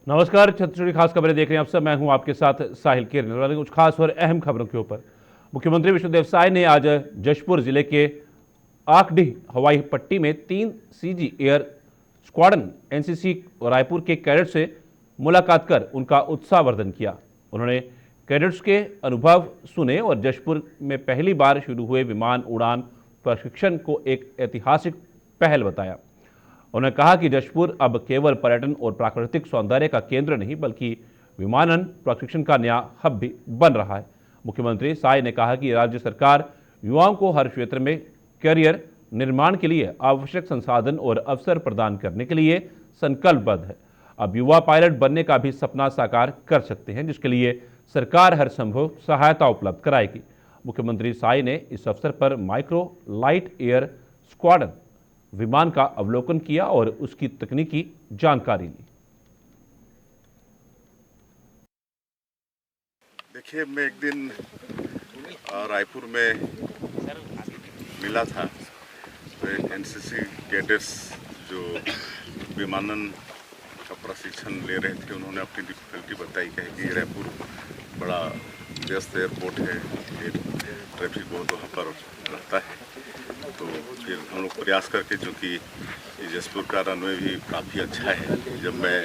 नमस्कार, छत्तीसगढ़ी खास खबरें देख रहे हैं आप सब। मैं हूं आपके साथ साहिल किरण। कुछ खास और अहम खबरों के ऊपर मुख्यमंत्री विष्णुदेव साय ने आज जशपुर जिले के आकडीह हवाई पट्टी में 3 CG air squadron NCC Raipur के कैडेट्स से मुलाकात कर उनका उत्साहवर्धन किया। उन्होंने कैडेट्स के अनुभव सुने और जशपुर में पहली बार शुरू हुए विमान उड़ान प्रशिक्षण को एक ऐतिहासिक पहल बताया। उन्होंने कहा कि जशपुर अब केवल पर्यटन और प्राकृतिक सौंदर्य का केंद्र नहीं बल्कि विमानन प्रशिक्षण का नया हब भी बन रहा है। मुख्यमंत्री साय ने कहा कि राज्य सरकार युवाओं को हर क्षेत्र में करियर निर्माण के लिए आवश्यक संसाधन और अवसर प्रदान करने के लिए संकल्पबद्ध है। अब युवा पायलट बनने का भी सपना साकार कर सकते हैं, जिसके लिए सरकार हर संभव सहायता उपलब्ध कराएगी। मुख्यमंत्री साय ने इस अवसर पर माइक्रो लाइट एयर स्क्वाड्रन विमान का अवलोकन किया और उसकी तकनीकी जानकारी ली। देखिए, मैं एक दिन रायपुर में मिला था, तो एनसीसी कैडेट्स जो विमानन का प्रशिक्षण ले रहे थे, उन्होंने अपनी डिफिकल्टी बताई। कहे कि रायपुर बड़ा व्यस्त एयरपोर्ट है, ट्रैफिक बहुत वहाँ पर रहता है। तो फिर हम लोग प्रयास करके, चूँकि जसपुर का रनवे भी काफ़ी अच्छा है, जब मैं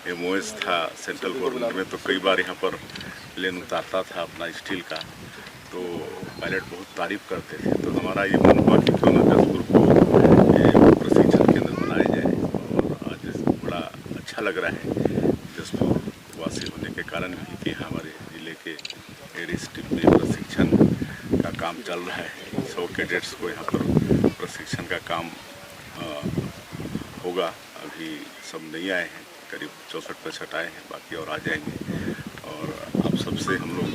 एमओएस था सेंट्रल गवर्नमेंट में तो कई बार यहाँ पर प्लेन उतारता था अपना स्टील का, तो पायलट बहुत तारीफ करते थे। तो हमारा ये मन हुआ कि क्यों ना जसपुर को प्रशिक्षण केंद्र बनाया जाए, और आज बड़ा अच्छा लग रहा है जसपुर वासी होने के कारण भी कि हमारे ज़िले के एयर स्ट्रिप में प्रशिक्षण का काम चल रहा है। 100 कैडेट्स को यहाँ पर प्रशिक्षण का काम होगा। अभी सब नहीं आए हैं, करीब 64-65 आए हैं, बाकी और आ जाएंगे। और आप सबसे हम लोग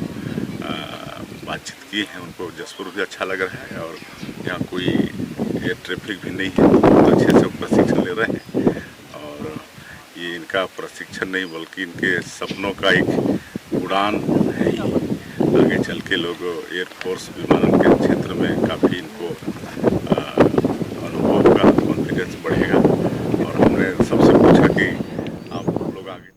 बातचीत किए हैं, उनको जसपुर भी अच्छा लग रहा है और यहाँ कोई एयर ट्रैफिक भी नहीं है, बहुत अच्छे से प्रशिक्षण ले रहे हैं। और ये इनका प्रशिक्षण नहीं बल्कि इनके सपनों का एक उड़ान है। आगे चल के लोग एयरफोर्स विमानन के क्षेत्र में काफ़ी इनको अनुभव का कॉन्फिडेंस बढ़ेगा। और हमने सबसे पूछा कि आप लोग आगे।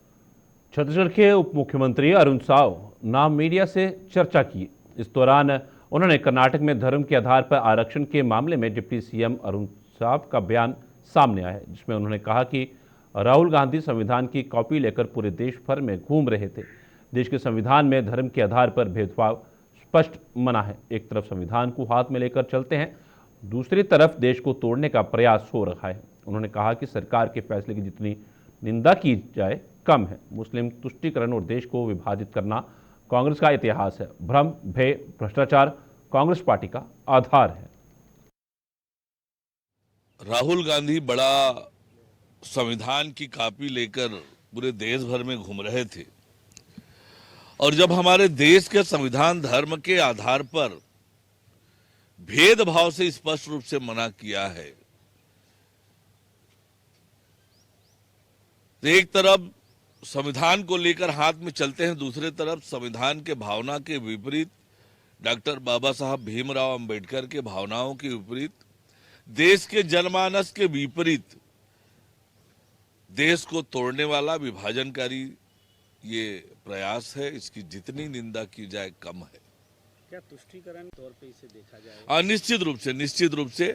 छत्तीसगढ़ के उप मुख्यमंत्री अरुण साव नाम मीडिया से चर्चा की। इस दौरान उन्होंने कर्नाटक में धर्म के आधार पर आरक्षण के मामले में डिप्टी सीएम अरुण साव का बयान सामने आया है, जिसमें उन्होंने कहा कि राहुल गांधी संविधान की कॉपी लेकर पूरे देश भर में घूम रहे थे। देश के संविधान में धर्म के आधार पर भेदभाव स्पष्ट मना है। एक तरफ संविधान को हाथ में लेकर चलते हैं, दूसरी तरफ देश को तोड़ने का प्रयास हो रहा है। उन्होंने कहा कि सरकार के फैसले की जितनी निंदा की जाए कम है। मुस्लिम तुष्टीकरण और देश को विभाजित करना कांग्रेस का इतिहास है। भ्रम, भय, भ्रष्टाचार कांग्रेस पार्टी का आधार है। राहुल गांधी बड़ा संविधान की कॉपी लेकर पूरे देश भर में घूम रहे थे, और जब हमारे देश के संविधान धर्म के आधार पर भेदभाव से स्पष्ट रूप से मना किया है, तो एक तरफ संविधान को लेकर हाथ में चलते हैं, दूसरे तरफ संविधान के भावना के विपरीत, डॉक्टर बाबा साहब भीमराव अंबेडकर के भावनाओं के विपरीत, देश के जनमानस के विपरीत देश को तोड़ने वाला विभाजनकारी ये प्रयास है। इसकी जितनी निंदा की जाए कम है। क्या तुष्टीकरण तौर पे इसे देखा जाए? निश्चित रूप से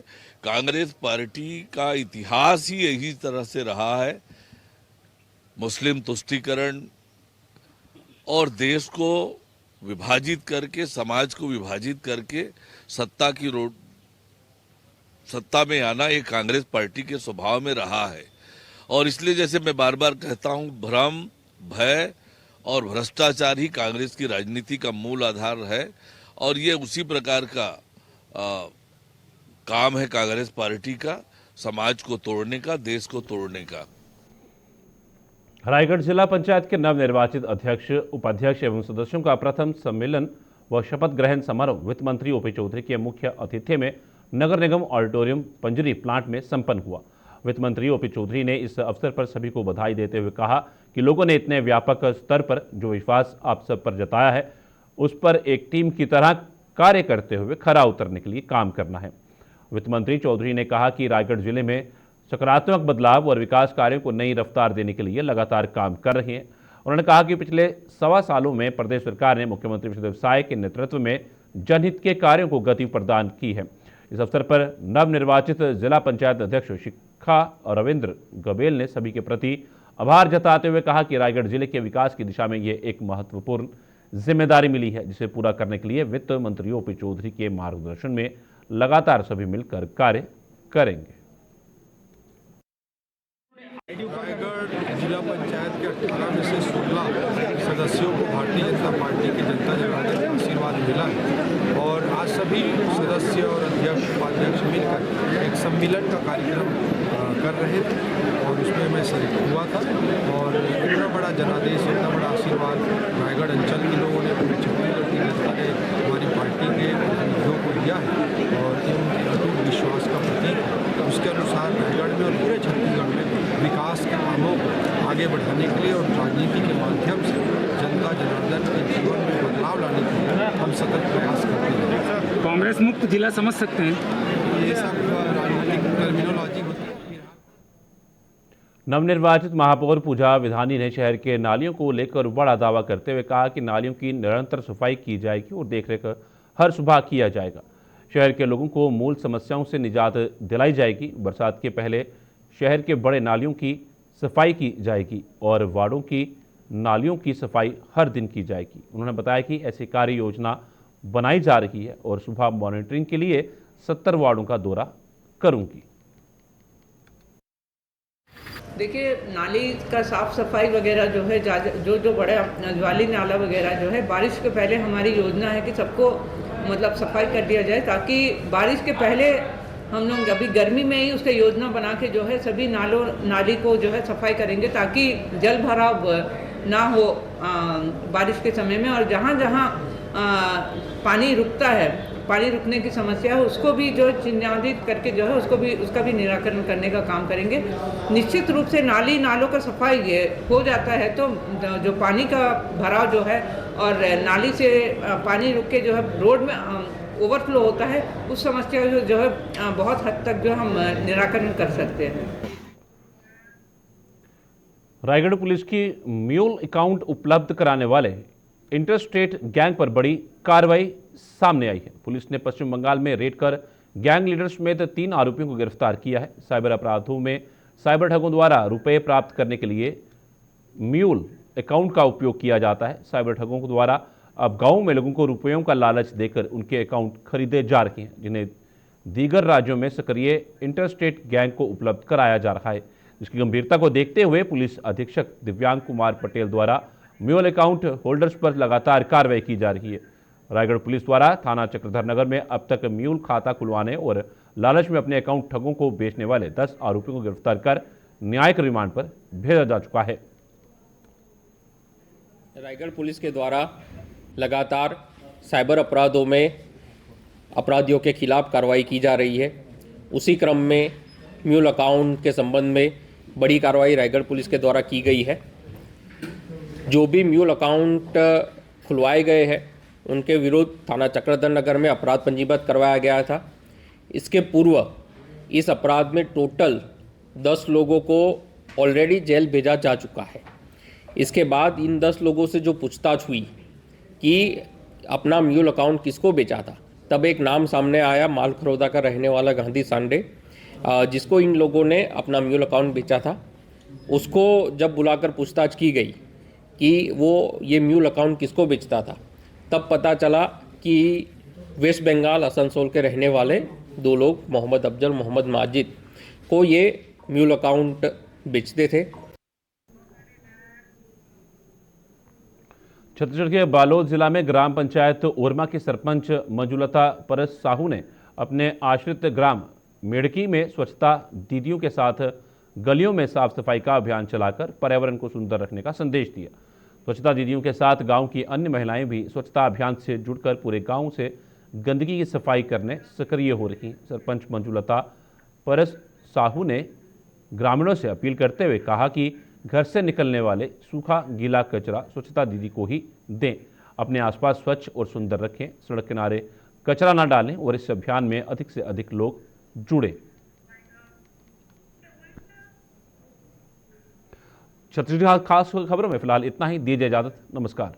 कांग्रेस पार्टी का इतिहास ही यही तरह से रहा है। मुस्लिम तुष्टीकरण और देश को विभाजित करके, समाज को विभाजित करके सत्ता में आना ये कांग्रेस पार्टी के स्वभाव में रहा है। और इसलिए जैसे मैं बार बार कहता हूं, भ्रम, भय और भ्रष्टाचार ही कांग्रेस की राजनीति का मूल आधार है, और ये उसी प्रकार का काम है कांग्रेस पार्टी का, समाज को तोड़ने का, देश को तोड़ने का। रायगढ़ जिला पंचायत के नवनिर्वाचित अध्यक्ष, उपाध्यक्ष एवं सदस्यों का प्रथम सम्मेलन व शपथ ग्रहण समारोह वित्त मंत्री ओपी चौधरी के मुख्य आतिथ्य में नगर निगम ऑडिटोरियम पंजरी प्लांट में संपन्न हुआ। वित्त मंत्री ओपी चौधरी ने इस अवसर पर सभी को बधाई देते हुए कहा कि लोगों ने इतने व्यापक स्तर पर जो विश्वास आप सब पर जताया है, उस पर एक टीम की तरह कार्य करते हुए खरा उतरने के लिए काम करना है। वित्त मंत्री चौधरी ने कहा कि रायगढ़ जिले में सकारात्मक बदलाव और विकास कार्यों को नई रफ्तार देने के लिए लगातार काम कर रही है। उन्होंने कहा कि पिछले 1.25 सालों में प्रदेश सरकार ने मुख्यमंत्री विष्णुदेव साय के नेतृत्व में जनहित के कार्यों को गति प्रदान की है। इस अवसर पर नवनिर्वाचित जिला पंचायत अध्यक्ष शिखा रविंद्र गबेल ने सभी के प्रति आभार जताते हुए कहा कि रायगढ़ जिले के विकास की दिशा में ये एक महत्वपूर्ण जिम्मेदारी मिली है, जिसे पूरा करने के लिए वित्त मंत्री ओपी चौधरी के मार्गदर्शन में लगातार सभी मिलकर कार्य करेंगे। रायगढ़ जिला पंचायत के 18 में से 16 सदस्यों को भारतीय जनता पार्टी के जनता जनार्दन का आशीर्वाद मिला है और आज सभी सदस्य और अध्यक्ष उपाध्यक्ष मिलकर एक सम्मेलन का कार्यक्रम कर रहे थे और उसमें मैं शरीक हुआ था और इतना बड़ा जनादेश, इतना बड़ा आशीर्वाद रायगढ़ अंचल के लोगों ने, पूरे छत्तीसगढ़ की जनता ने हमारी पार्टी के प्रतिनिधियों को दिया है और ये उनके अटूट विश्वास का प्रतीक है। उसके अनुसार रायगढ़ में और पूरे छत्तीसगढ़ में विकास के कामों को आगे बढ़ाने के लिए और राजनीति के माध्यम से जनता जनार्दन के जीवन में बदलाव लाने के लिए हम सतत प्रयास करते हैं। कांग्रेस मुक्त जिला समझ सकते हैं, ये सब राजनीतिक टर्मिनोलॉजी होती है। नवनिर्वाचित महापौर पूजा विधानी ने शहर के नालियों को लेकर बड़ा दावा करते हुए कहा कि नालियों की निरंतर सफाई की जाएगी और देखरेख हर सुबह किया जाएगा। शहर के लोगों को मूल समस्याओं से निजात दिलाई जाएगी। बरसात के पहले शहर के बड़े नालियों की सफाई की जाएगी और वार्डों की नालियों की सफाई हर दिन की जाएगी। उन्होंने बताया कि ऐसी कार्य योजना बनाई जा रही है और सुबह मॉनिटरिंग के लिए 70 वार्डों का दौरा करूंगी। देखिए, नाली का साफ सफाई वगैरह जो है, जो बड़े ज्वाली नाला वगैरह जो है, बारिश के पहले हमारी योजना है कि सबको मतलब सफाई कर दिया जाए, ताकि बारिश के पहले हम लोग अभी गर्मी में ही उसका योजना बना के जो है सभी नाली को जो है सफाई करेंगे, ताकि जल भराव ना हो बारिश के समय में। और जहाँ जहाँ पानी रुकता है, पानी रुकने की समस्या है, उसको भी जो चिन्हित करके जो है उसका भी निराकरण करने का काम करेंगे। निश्चित रूप से नालों का सफाई ये हो जाता है तो जो पानी का भराव जो है और नाली से पानी रुक के जो है रोड में ओवरफ्लो होता है, उस समस्या जो है बहुत हद तक जो हम निराकरण कर सकते हैं। रायगढ़ पुलिस की म्यूल अकाउंट उपलब्ध कराने वाले इंटरस्टेट गैंग पर बड़ी कार्रवाई सामने आई है। पुलिस ने पश्चिम बंगाल में रेड कर गैंग लीडर समेत 3 आरोपियों को गिरफ्तार किया है। साइबर अपराधों में साइबर ठगों द्वारा रुपए प्राप्त करने के लिए म्यूल अकाउंट का उपयोग किया जाता है। साइबर ठगों के द्वारा अब गाँव में लोगों को रुपयों का लालच देकर उनके अकाउंट खरीदे जा रहे हैं, जिन्हें दीगर राज्यों में सक्रिय इंटरस्टेट गैंग को उपलब्ध कराया जा रहा है। इसकी गंभीरता को देखते हुए पुलिस अधीक्षक दिव्यांग कुमार पटेल द्वारा म्यूल अकाउंट होल्डर्स पर लगातार कार्रवाई की जा रही है। रायगढ़ पुलिस द्वारा थाना चक्रधर नगर में अब तक म्यूल खाता खुलवाने और लालच में अपने अकाउंट ठगों को बेचने वाले 10 आरोपियों को गिरफ्तार कर न्यायिक रिमांड पर भेजा जा चुका है। रायगढ़ पुलिस के द्वारा लगातार साइबर अपराधों में अपराधियों के खिलाफ कार्रवाई की जा रही है। उसी क्रम में म्यूल अकाउंट के संबंध में बड़ी कार्रवाई रायगढ़ पुलिस के द्वारा की गई है। जो भी म्यूल अकाउंट खुलवाए गए हैं उनके विरुद्ध थाना चक्रधर नगर में अपराध पंजीबद्ध करवाया गया था। इसके पूर्व इस अपराध में टोटल 10 लोगों को ऑलरेडी जेल भेजा जा चुका है। इसके बाद इन 10 लोगों से जो पूछताछ हुई कि अपना म्यूल अकाउंट किसको बेचा था, तब एक नाम सामने आया मालखरौदा का रहने वाला गांधी सांडे, जिसको इन लोगों ने अपना म्यूल अकाउंट बेचा था। उसको जब बुलाकर पूछताछ की गई कि वो ये म्यूल अकाउंट किसको बेचता था, तब पता चला कि वेस्ट बंगाल आसनसोल के रहने वाले 2 लोग मोहम्मद अफजल, मोहम्मद माजिद को ये म्यूल अकाउंट बेचते थे। छत्तीसगढ़ के बालोद जिला में ग्राम पंचायत ओरमा के सरपंच मंजुलता परस साहू ने अपने आश्रित ग्राम मेड़की में स्वच्छता दीदियों के साथ गलियों में साफ सफाई का अभियान चलाकर पर्यावरण को सुंदर रखने का संदेश दिया। स्वच्छता दीदियों के साथ गांव की अन्य महिलाएं भी स्वच्छता अभियान से जुड़कर पूरे गांव से गंदगी की सफाई करने सक्रिय हो रही हैं। सरपंच मंजुलता परस साहू ने ग्रामीणों से अपील करते हुए कहा कि घर से निकलने वाले सूखा गीला कचरा स्वच्छता दीदी को ही दें, अपने आसपास स्वच्छ और सुंदर रखें, सड़क किनारे कचरा न डालें और इस अभियान में अधिक से अधिक लोग जुड़े। छत्तीसगढ़ खास खबरों में फिलहाल इतना ही। दीजिए इजाजत, नमस्कार।